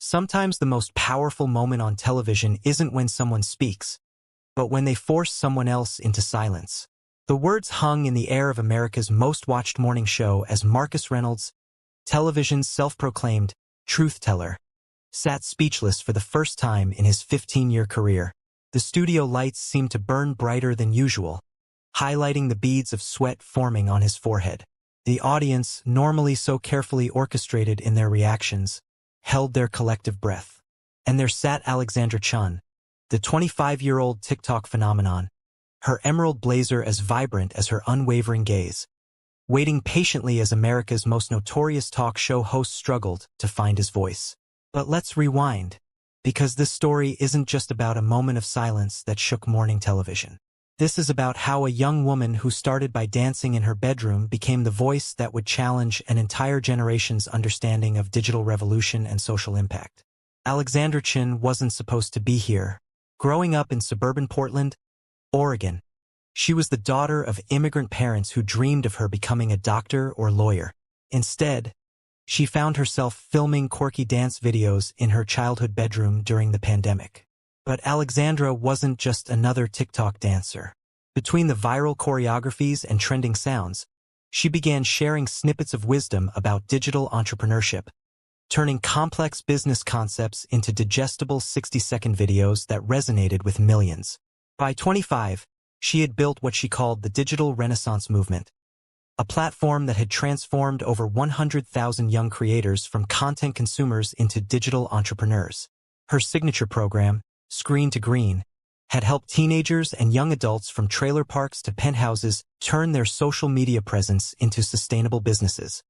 Sometimes the most powerful moment on television isn't when someone speaks, but when they force someone else into silence. The words hung in the air of America's most watched morning show as Marcus Reynolds, television's self-proclaimed truth teller, sat speechless for the first time in his 15-year career. The studio lights seemed to burn brighter than usual, highlighting the beads of sweat forming on his forehead. The audience, normally so carefully orchestrated in their reactions, held their collective breath. And there sat Alexandra Chun, the 25-year-old TikTok phenomenon, her emerald blazer as vibrant as her unwavering gaze, waiting patiently as America's most notorious talk show host struggled to find his voice. But let's rewind, because this story isn't just about a moment of silence that shook morning television. This is about how a young woman who started by dancing in her bedroom became the voice that would challenge an entire generation's understanding of digital revolution and social impact. Alexandra Chun wasn't supposed to be here. Growing up in suburban Portland, Oregon, she was the daughter of immigrant parents who dreamed of her becoming a doctor or lawyer. Instead, she found herself filming quirky dance videos in her childhood bedroom during the pandemic. But Alexandra wasn't just another TikTok dancer. Between the viral choreographies and trending sounds, she began sharing snippets of wisdom about digital entrepreneurship, turning complex business concepts into digestible 60-second videos that resonated with millions. By 25, she had built what she called the Digital Renaissance movement, a platform that had transformed over 100,000 young creators from content consumers into digital entrepreneurs. Her signature program, Screen to Green, had helped teenagers and young adults from trailer parks to penthouses turn their social media presence into sustainable businesses.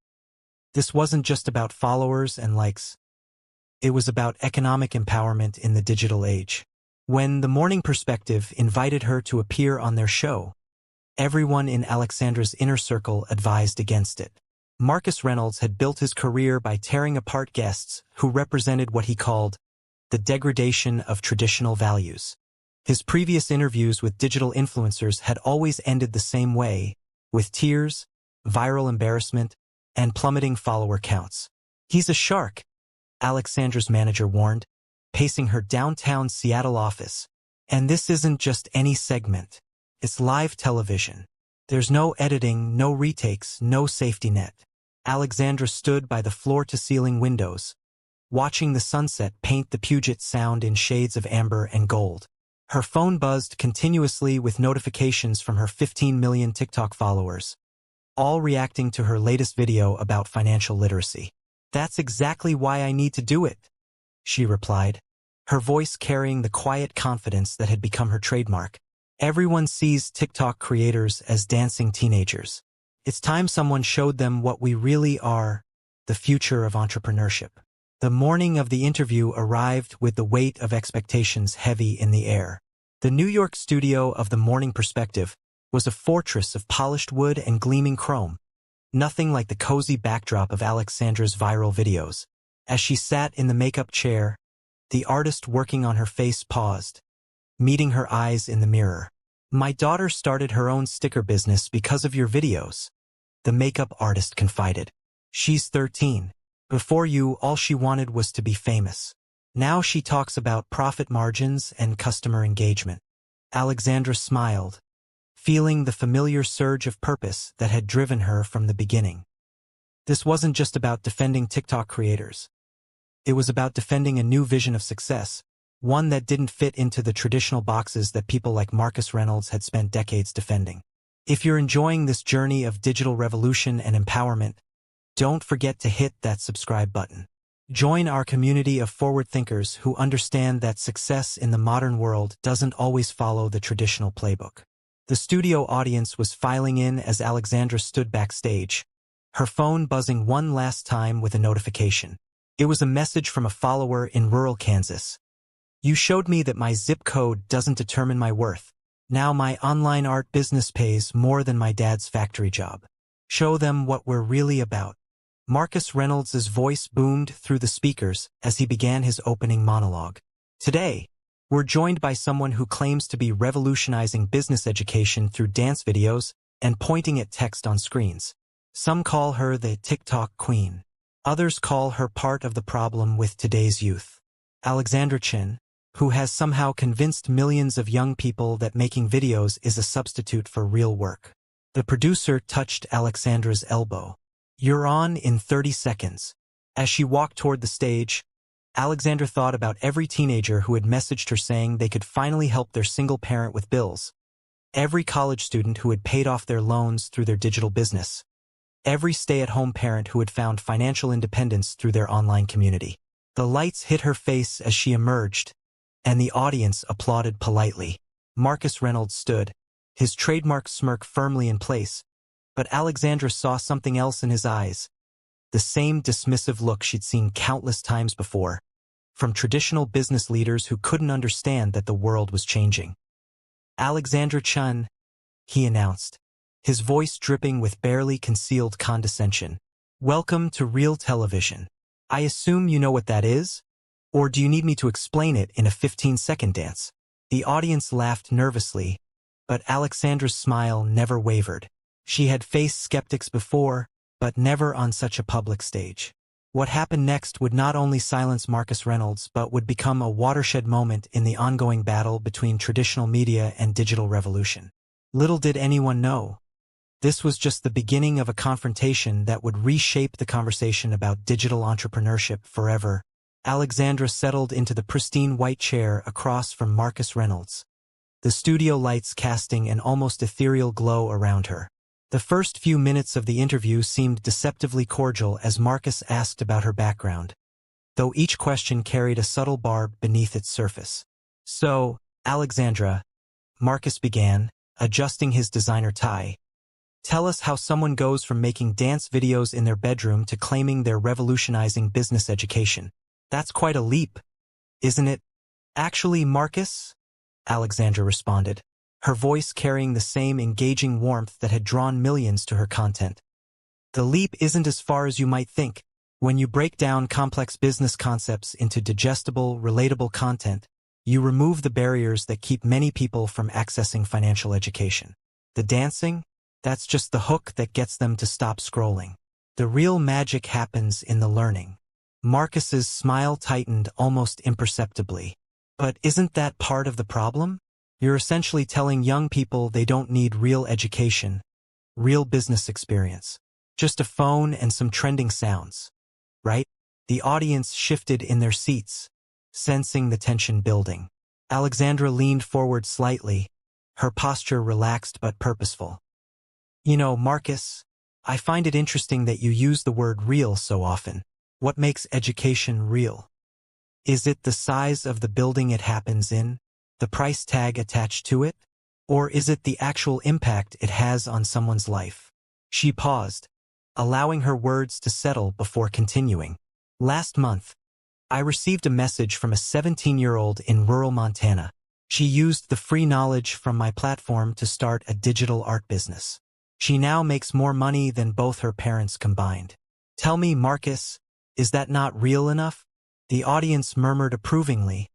This wasn't just about followers and likes. It was about economic empowerment in the digital age. When The Morning Perspective invited her to appear on their show, everyone in Alexandra's inner circle advised against it. Marcus Reynolds had built his career by tearing apart guests who represented what he called the degradation of traditional values. His previous interviews with digital influencers had always ended the same way, with tears, viral embarrassment, and plummeting follower counts. "He's a shark," Alexandra's manager warned, pacing her downtown Seattle office. "And this isn't just any segment. It's live television. There's no editing, no retakes, no safety net." Alexandra stood by the floor-to-ceiling windows, watching the sunset paint the Puget Sound in shades of amber and gold. Her phone buzzed continuously with notifications from her 15 million TikTok followers, all reacting to her latest video about financial literacy. "That's exactly why I need to do it," she replied, her voice carrying the quiet confidence that had become her trademark. "Everyone sees TikTok creators as dancing teenagers. It's time someone showed them what we really are, the future of entrepreneurship." The morning of the interview arrived with the weight of expectations heavy in the air. The New York studio of The Morning Perspective was a fortress of polished wood and gleaming chrome, nothing like the cozy backdrop of Alexandra's viral videos. As she sat in the makeup chair, the artist working on her face paused, meeting her eyes in the mirror. "My daughter started her own sticker business because of your videos," the makeup artist confided. "She's 13. Before you, all she wanted was to be famous. Now she talks about profit margins and customer engagement." Alexandra smiled, feeling the familiar surge of purpose that had driven her from the beginning. This wasn't just about defending TikTok creators. It was about defending a new vision of success, one that didn't fit into the traditional boxes that people like Marcus Reynolds had spent decades defending. If you're enjoying this journey of digital revolution and empowerment, don't forget to hit that subscribe button. Join our community of forward thinkers who understand that success in the modern world doesn't always follow the traditional playbook. The studio audience was filing in as Alexandra stood backstage, her phone buzzing one last time with a notification. It was a message from a follower in rural Kansas. "You showed me that my zip code doesn't determine my worth. Now my online art business pays more than my dad's factory job. Show them what we're really about." Marcus Reynolds' voice boomed through the speakers as he began his opening monologue. "Today, we're joined by someone who claims to be revolutionizing business education through dance videos and pointing at text on screens. Some call her the TikTok queen. Others call her part of the problem with today's youth. Alexandra, who has somehow convinced millions of young people that making videos is a substitute for real work. The producer touched Alexandra's elbow. "You're on in 30 seconds. As she walked toward the stage, Alexandra thought about every teenager who had messaged her saying they could finally help their single parent with bills, every college student who had paid off their loans through their digital business, every stay-at-home parent who had found financial independence through their online community. The lights hit her face as she emerged, and the audience applauded politely. Marcus Reynolds stood, his trademark smirk firmly in place, but Alexandra saw something else in his eyes, the same dismissive look she'd seen countless times before, from traditional business leaders who couldn't understand that the world was changing. "Alexandra Chun," he announced, his voice dripping with barely concealed condescension. "Welcome to real television. I assume you know what that is? Or do you need me to explain it in a 15-second dance?" The audience laughed nervously, but Alexandra's smile never wavered. She had faced skeptics before, but never on such a public stage. What happened next would not only silence Marcus Reynolds but would become a watershed moment in the ongoing battle between traditional media and digital revolution. Little did anyone know, this was just the beginning of a confrontation that would reshape the conversation about digital entrepreneurship forever. Alexandra settled into the pristine white chair across from Marcus Reynolds, the studio lights casting an almost ethereal glow around her. The first few minutes of the interview seemed deceptively cordial as Marcus asked about her background, though each question carried a subtle barb beneath its surface. "So, Alexandra," Marcus began, adjusting his designer tie, "tell us how someone goes from making dance videos in their bedroom to claiming they're revolutionizing business education. That's quite a leap, isn't it?" "Actually, Marcus," Alexandra responded, her voice carrying the same engaging warmth that had drawn millions to her content. "The leap isn't as far as you might think. When you break down complex business concepts into digestible, relatable content, you remove the barriers that keep many people from accessing financial education. The dancing? That's just the hook that gets them to stop scrolling. The real magic happens in the learning." Marcus's smile tightened almost imperceptibly. "But isn't that part of the problem? You're essentially telling young people they don't need real education, real business experience. Just a phone and some trending sounds, right?" The audience shifted in their seats, sensing the tension building. Alexandra leaned forward slightly, her posture relaxed but purposeful. "You know, Marcus, I find it interesting that you use the word real so often. What makes education real? Is it the size of the building it happens in? The price tag attached to it? Or is it the actual impact it has on someone's life?" She paused, allowing her words to settle before continuing. "Last month, I received a message from a 17-year-old in rural Montana. She used the free knowledge from my platform to start a digital art business. She now makes more money than both her parents combined. Tell me, Marcus, is that not real enough?" The audience murmured approvingly,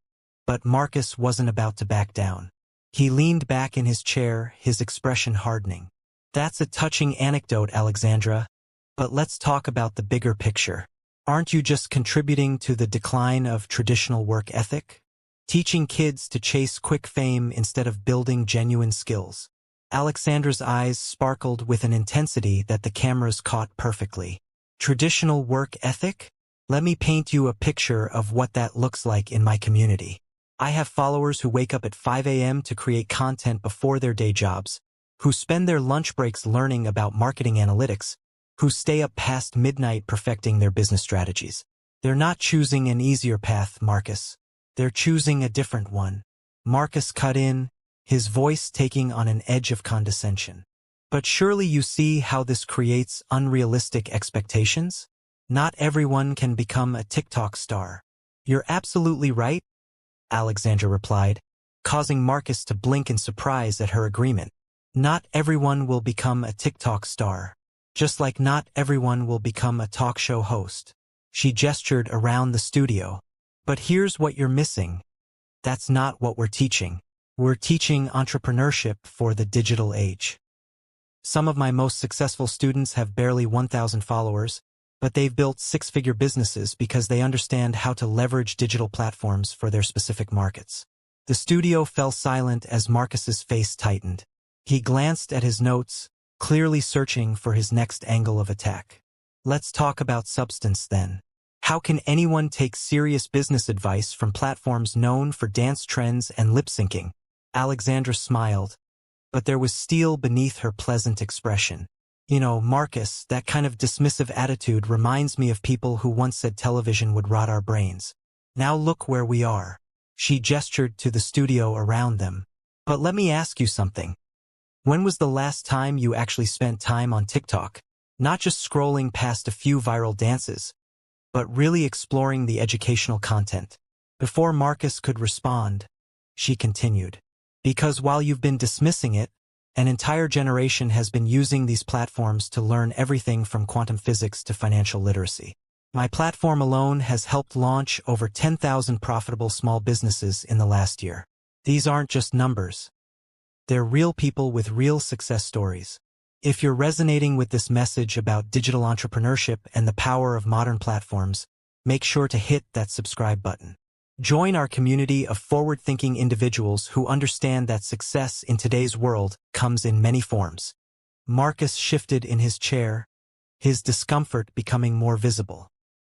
but Marcus wasn't about to back down. He leaned back in his chair, his expression hardening. "That's a touching anecdote, Alexandra, but let's talk about the bigger picture. Aren't you just contributing to the decline of traditional work ethic? Teaching kids to chase quick fame instead of building genuine skills?" Alexandra's eyes sparkled with an intensity that the cameras caught perfectly. "Traditional work ethic? Let me paint you a picture of what that looks like in my community. I have followers who wake up at 5 a.m. to create content before their day jobs, who spend their lunch breaks learning about marketing analytics, who stay up past midnight perfecting their business strategies. They're not choosing an easier path, Marcus. They're choosing a different one." Marcus cut in, his voice taking on an edge of condescension. "But surely you see how this creates unrealistic expectations? Not everyone can become a TikTok star." "You're absolutely right," Alexandra replied, causing Marcus to blink in surprise at her agreement. "Not everyone will become a TikTok star, just like not everyone will become a talk show host." She gestured around the studio. "But here's what you're missing. That's not what we're teaching. We're teaching entrepreneurship for the digital age. Some of my most successful students have barely 1,000 followers, but they've built six-figure businesses because they understand how to leverage digital platforms for their specific markets. The studio fell silent as Marcus's face tightened. He glanced at his notes, clearly searching for his next angle of attack. Let's talk about substance then. How can anyone take serious business advice from platforms known for dance trends and lip-syncing? Alexandra smiled, but there was steel beneath her pleasant expression. You know, Marcus, that kind of dismissive attitude reminds me of people who once said television would rot our brains. Now look where we are. She gestured to the studio around them. But let me ask you something. When was the last time you actually spent time on TikTok? Not just scrolling past a few viral dances, but really exploring the educational content. Before Marcus could respond, she continued. Because while you've been dismissing it, an entire generation has been using these platforms to learn everything from quantum physics to financial literacy. My platform alone has helped launch over 10,000 profitable small businesses in the last year. These aren't just numbers. They're real people with real success stories. If you're resonating with this message about digital entrepreneurship and the power of modern platforms, make sure to hit that subscribe button. Join our community of forward-thinking individuals who understand that success in today's world comes in many forms. Marcus shifted in his chair, his discomfort becoming more visible.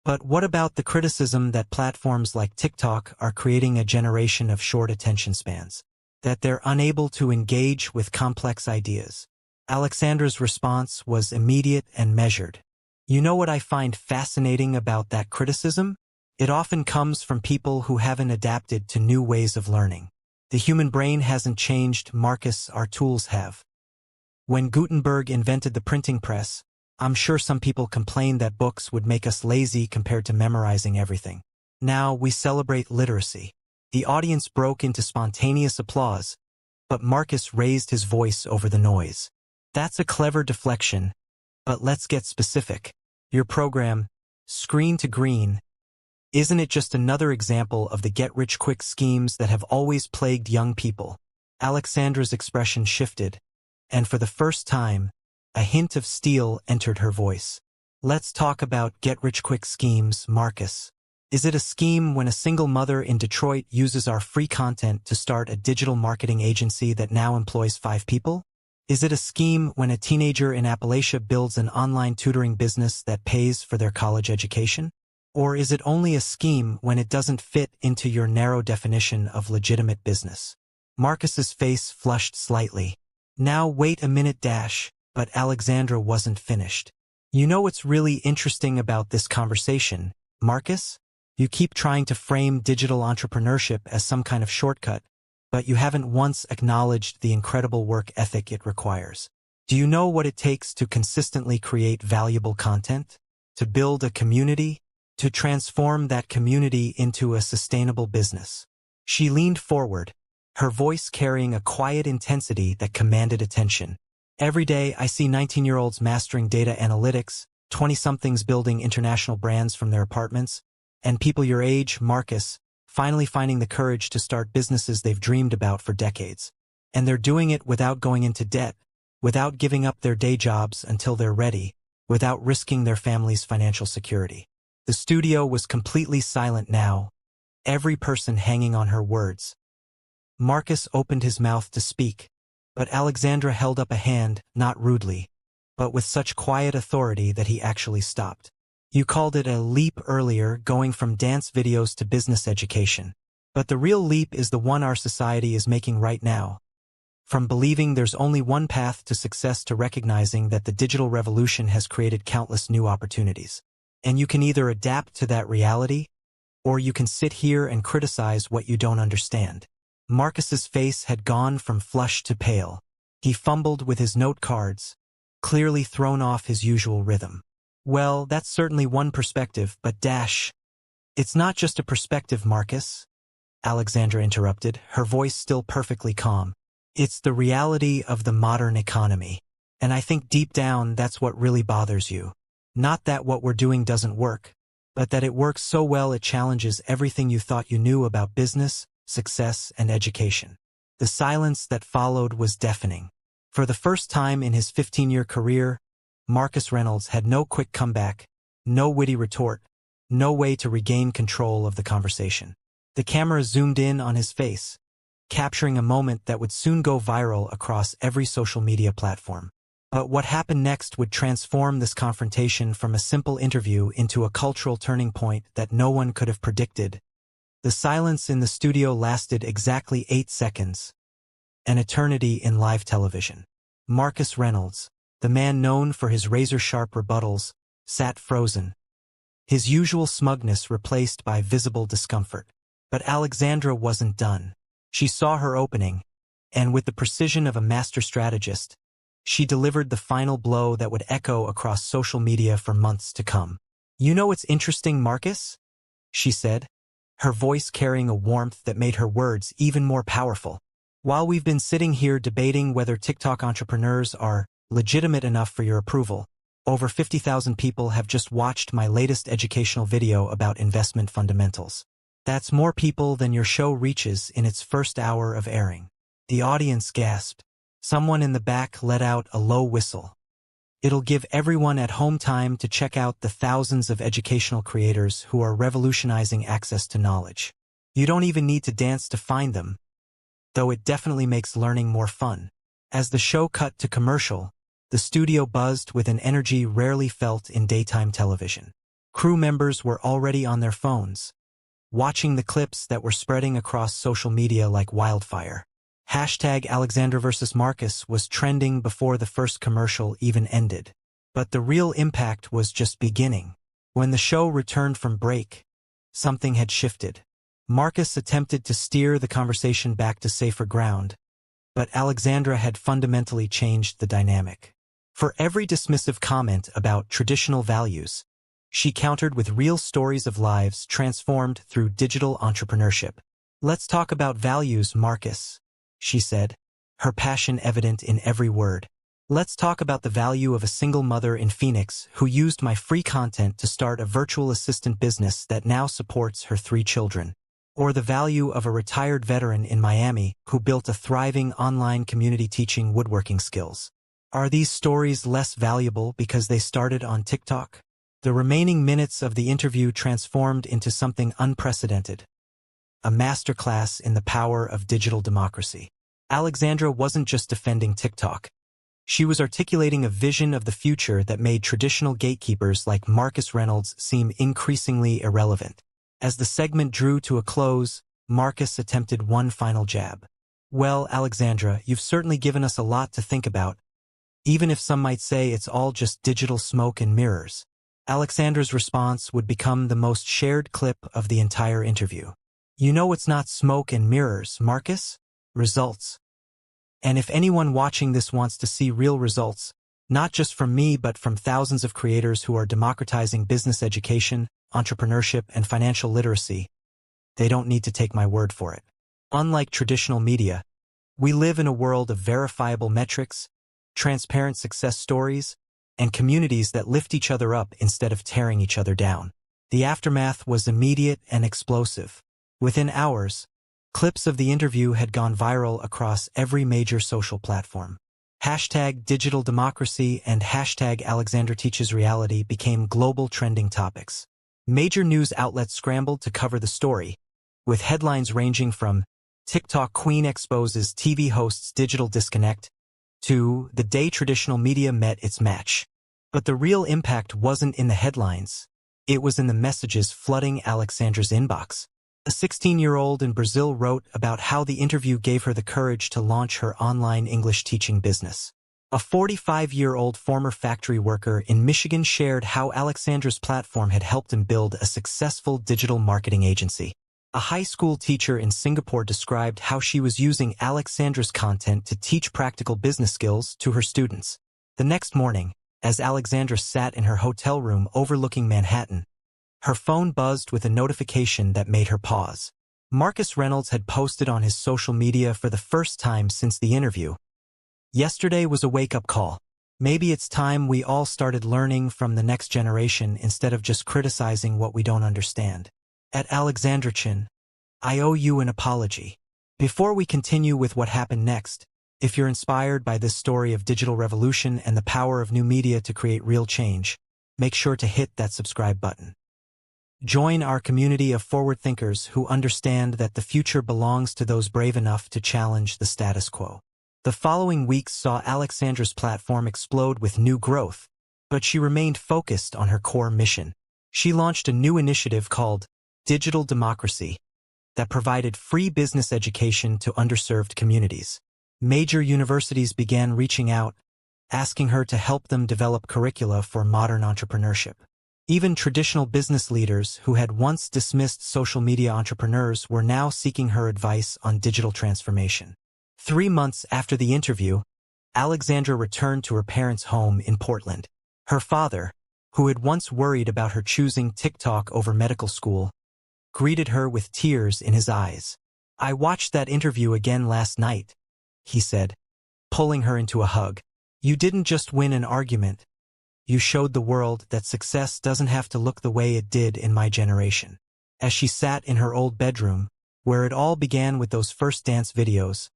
But what about the criticism that platforms like TikTok are creating a generation of short attention spans? That they're unable to engage with complex ideas? Alexandra's response was immediate and measured. You know what I find fascinating about that criticism? It often comes from people who haven't adapted to new ways of learning. The human brain hasn't changed, Marcus, our tools have. When Gutenberg invented the printing press, I'm sure some people complained that books would make us lazy compared to memorizing everything. Now we celebrate literacy. The audience broke into spontaneous applause, but Marcus raised his voice over the noise. That's a clever deflection, but let's get specific. Your program, Screen to Green, isn't it just another example of the get-rich-quick schemes that have always plagued young people? Alexandra's expression shifted, and for the first time, a hint of steel entered her voice. Let's talk about get-rich-quick schemes, Marcus. Is it a scheme when a single mother in Detroit uses our free content to start a digital marketing agency that now employs 5 people? Is it a scheme when a teenager in Appalachia builds an online tutoring business that pays for their college education? Or is it only a scheme when it doesn't fit into your narrow definition of legitimate business? Marcus's face flushed slightly. Now wait a minute, but Alexandra wasn't finished. You know what's really interesting about this conversation, Marcus? You keep trying to frame digital entrepreneurship as some kind of shortcut, but you haven't once acknowledged the incredible work ethic it requires. Do you know what it takes to consistently create valuable content? To build a community? To transform that community into a sustainable business? She leaned forward, her voice carrying a quiet intensity that commanded attention. Every day I see 19-year-olds mastering data analytics, 20-somethings building international brands from their apartments, and people your age, Marcus, finally finding the courage to start businesses they've dreamed about for decades. And they're doing it without going into debt, without giving up their day jobs until they're ready, without risking their family's financial security. The studio was completely silent now, every person hanging on her words. Marcus opened his mouth to speak, but Alexandra held up a hand, not rudely, but with such quiet authority that he actually stopped. You called it a leap earlier, going from dance videos to business education. But the real leap is the one our society is making right now. From believing there's only one path to success to recognizing that the digital revolution has created countless new opportunities. And you can either adapt to that reality, or you can sit here and criticize what you don't understand. Marcus's face had gone from flushed to pale. He fumbled with his note cards, clearly thrown off his usual rhythm. Well, that's certainly one perspective, but it's not just a perspective, Marcus, Alexandra interrupted, her voice still perfectly calm. It's the reality of the modern economy. And I think deep down that's what really bothers you. Not that what we're doing doesn't work, but that it works so well it challenges everything you thought you knew about business, success, and education. The silence that followed was deafening. For the first time in his 15-year career, Marcus Reynolds had no quick comeback, No witty retort. No way to regain control of the conversation. The camera zoomed in on his face, capturing a moment that would soon go viral across every social media platform. But what happened next would transform this confrontation from a simple interview into a cultural turning point that no one could have predicted. The silence in the studio lasted exactly 8 seconds, an eternity in live television. Marcus Reynolds, the man known for his razor-sharp rebuttals, sat frozen, his usual smugness replaced by visible discomfort. But Alexandra wasn't done. She saw her opening, and with the precision of a master strategist, she delivered the final blow that would echo across social media for months to come. "You know what's interesting, Marcus?" she said, her voice carrying a warmth that made her words even more powerful. "While we've been sitting here debating whether TikTok entrepreneurs are legitimate enough for your approval, over 50,000 people have just watched my latest educational video about investment fundamentals. That's more people than your show reaches in its first hour of airing." The audience gasped. Someone in the back let out a low whistle. "It'll give everyone at home time to check out the thousands of educational creators who are revolutionizing access to knowledge. You don't even need to dance to find them, though it definitely makes learning more fun." As the show cut to commercial, the studio buzzed with an energy rarely felt in daytime television. Crew members were already on their phones, watching the clips that were spreading across social media like wildfire. Hashtag Alexandra versus Marcus was trending before the first commercial even ended. But the real impact was just beginning. When the show returned from break, something had shifted. Marcus attempted to steer the conversation back to safer ground, but Alexandra had fundamentally changed the dynamic. For every dismissive comment about traditional values, she countered with real stories of lives transformed through digital entrepreneurship. "Let's talk about values, Marcus," she said, her passion evident in every word. "Let's talk about the value of a single mother in Phoenix who used my free content to start a virtual assistant business that now supports her 3 children. Or the value of a retired veteran in Miami who built a thriving online community teaching woodworking skills. Are these stories less valuable because they started on TikTok?" The remaining minutes of the interview transformed into something unprecedented. A masterclass in the power of digital democracy. Alexandra wasn't just defending TikTok. She was articulating a vision of the future that made traditional gatekeepers like Marcus Reynolds seem increasingly irrelevant. As the segment drew to a close, Marcus attempted one final jab. "Well, Alexandra, you've certainly given us a lot to think about, even if some might say it's all just digital smoke and mirrors." Alexandra's response would become the most shared clip of the entire interview. "You know it's not smoke and mirrors, Marcus? Results. And if anyone watching this wants to see real results, not just from me but from thousands of creators who are democratizing business education, entrepreneurship, and financial literacy, they don't need to take my word for it. Unlike traditional media, we live in a world of verifiable metrics, transparent success stories, and communities that lift each other up instead of tearing each other down." The aftermath was immediate and explosive. Within hours, clips of the interview had gone viral across every major social platform. Hashtag digital democracy and hashtag Alexandra teaches reality became global trending topics. Major news outlets scrambled to cover the story, with headlines ranging from "TikTok Queen exposes TV host's digital disconnect" to "The day traditional media met its match." But the real impact wasn't in the headlines. It was in the messages flooding Alexandra's inbox. A 16-year-old in Brazil wrote about how the interview gave her the courage to launch her online English teaching business. A 45-year-old former factory worker in Michigan shared how Alexandra's platform had helped him build a successful digital marketing agency. A high school teacher in Singapore described how she was using Alexandra's content to teach practical business skills to her students. The next morning, as Alexandra sat in her hotel room overlooking Manhattan, her phone buzzed with a notification that made her pause. Marcus Reynolds had posted on his social media for the first time since the interview. "Yesterday was a wake-up call. Maybe it's time we all started learning from the next generation instead of just criticizing what we don't understand. At Alexandra Chin, I owe you an apology." Before we continue with what happened next, if you're inspired by this story of digital revolution and the power of new media to create real change, make sure to hit that subscribe button. Join our community of forward thinkers who understand that the future belongs to those brave enough to challenge the status quo. The following weeks saw Alexandra's platform explode with new growth, but she remained focused on her core mission. She launched a new initiative called Digital Democracy that provided free business education to underserved communities. Major universities began reaching out, asking her to help them develop curricula for modern entrepreneurship. Even traditional business leaders who had once dismissed social media entrepreneurs were now seeking her advice on digital transformation. 3 months after the interview, Alexandra returned to her parents' home in Portland. Her father, who had once worried about her choosing TikTok over medical school, greeted her with tears in his eyes. "I watched that interview again last night," he said, pulling her into a hug. "You didn't just win an argument. You showed the world that success doesn't have to look the way it did in my generation." As she sat in her old bedroom, where it all began with those first dance videos,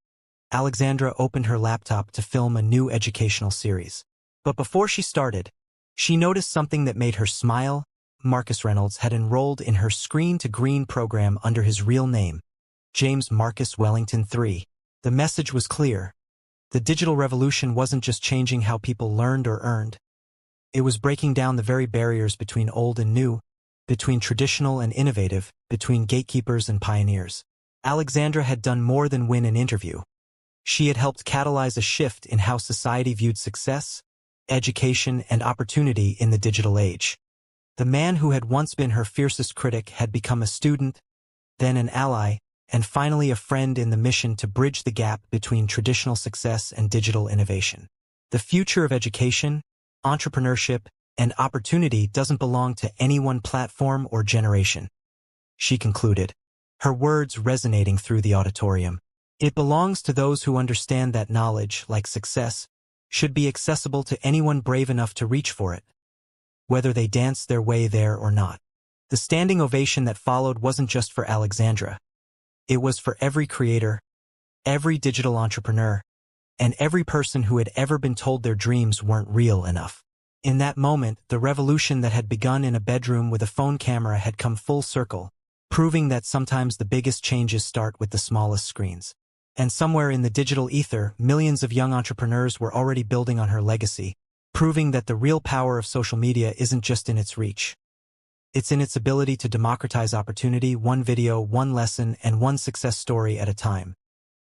Alexandra opened her laptop to film a new educational series. But before she started, she noticed something that made her smile. Marcus Reynolds had enrolled in her Screen to Green program under his real name, James Marcus Wellington III. The message was clear. The digital revolution wasn't just changing how people learned or earned. It was breaking down the very barriers between old and new, between traditional and innovative, between gatekeepers and pioneers. Alexandra had done more than win an interview. She had helped catalyze a shift in how society viewed success, education, and opportunity in the digital age. The man who had once been her fiercest critic had become a student, then an ally, and finally a friend in the mission to bridge the gap between traditional success and digital innovation. The future of education, entrepreneurship, and opportunity doesn't belong to any one platform or generation, she concluded, her words resonating through the auditorium. It belongs to those who understand that knowledge, like success, should be accessible to anyone brave enough to reach for it, whether they dance their way there or not. The standing ovation that followed wasn't just for Alexandra. It was for every creator, every digital entrepreneur, and every person who had ever been told their dreams weren't real enough. In that moment, the revolution that had begun in a bedroom with a phone camera had come full circle, proving that sometimes the biggest changes start with the smallest screens. And somewhere in the digital ether, millions of young entrepreneurs were already building on her legacy, proving that the real power of social media isn't just in its reach. It's in its ability to democratize opportunity, one video, one lesson, and one success story at a time.